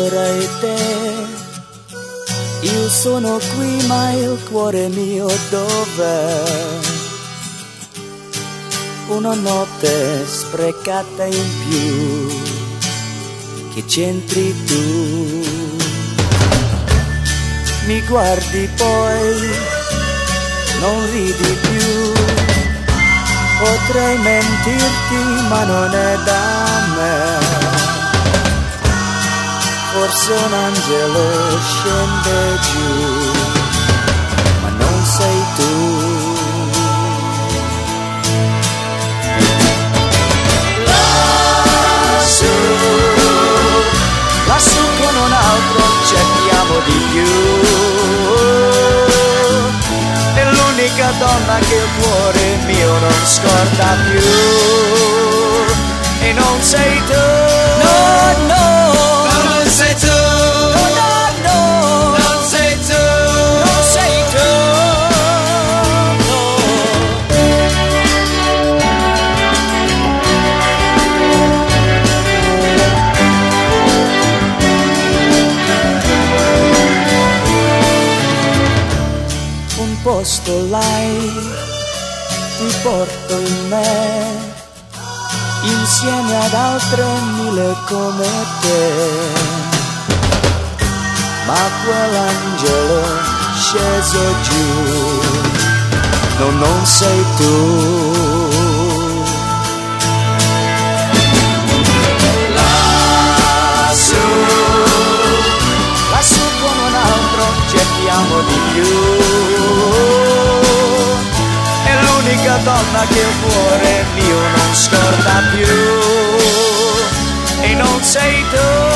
ancora e te. Io sono qui ma il cuore mio dov'è? Una notte sprecata in più, che c'entri tu? Mi guardi poi, non ridi più. Potrei mentirti ma non è da me. Forse un angelo scende giù, ma non sei tu. Lassù con un altro cerchiamo di più. È l'unica donna che il cuore mio non scorda più. E non sei tu. No, no. Non sei tu. No, no, no. Non sei tu. Non sei tu. Un posto l'hai, ti porto in me, insieme ad altre mille come te. Ma quell'angelo sceso giù, no, non sei tu. Lassù con un altro cerchiamo di più. È l'unica donna che il cuore mio non scorda più. E non sei tu.